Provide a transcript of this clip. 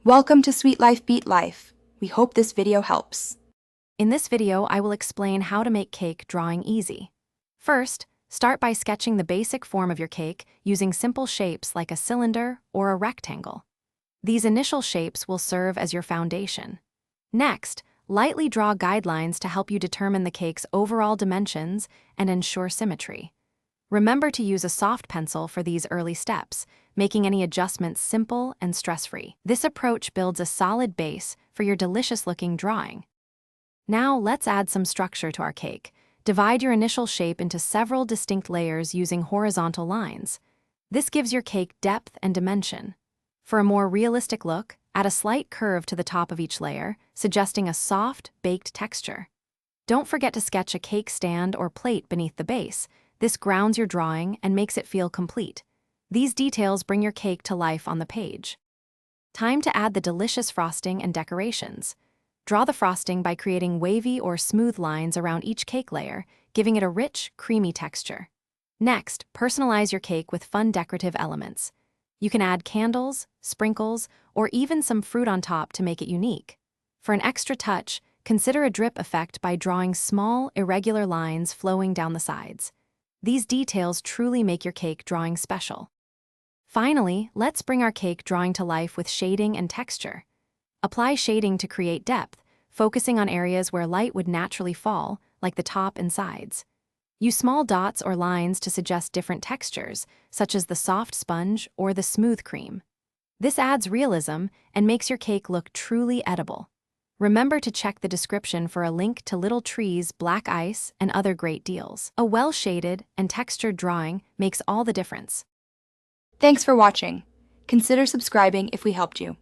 Welcome to Sweet Life Beat Life. We hope this video helps. In this video, I will explain how to make cake drawing easy. First, start by sketching the basic form of your cake using simple shapes like a cylinder or a rectangle. These initial shapes will serve as your foundation. Next, lightly draw guidelines to help you determine the cake's overall dimensions and ensure symmetry. Remember to use a soft pencil for these early steps, making any adjustments simple and stress-free. This approach builds a solid base for your delicious-looking drawing. Now let's add some structure to our cake. Divide your initial shape into several distinct layers using horizontal lines. This gives your cake depth and dimension. For a more realistic look, add a slight curve to the top of each layer, suggesting a soft, baked texture. Don't forget to sketch a cake stand or plate beneath the base. This grounds your drawing and makes it feel complete. These details bring your cake to life on the page. Time to add the delicious frosting and decorations. Draw the frosting by creating wavy or smooth lines around each cake layer, giving it a rich, creamy texture. Next, personalize your cake with fun decorative elements. You can add candles, sprinkles, or even some fruit on top to make it unique. For an extra touch, consider a drip effect by drawing small, irregular lines flowing down the sides. These details truly make your cake drawing special. Finally, let's bring our cake drawing to life with shading and texture. Apply shading to create depth, focusing on areas where light would naturally fall, like the top and sides. Use small dots or lines to suggest different textures, such as the soft sponge or the smooth cream. This adds realism and makes your cake look truly edible. Remember to check the description for a link to Little Tree's black ice and other great deals. A well-shaded and textured drawing makes all the difference. Thanks for watching. Consider subscribing if we helped you.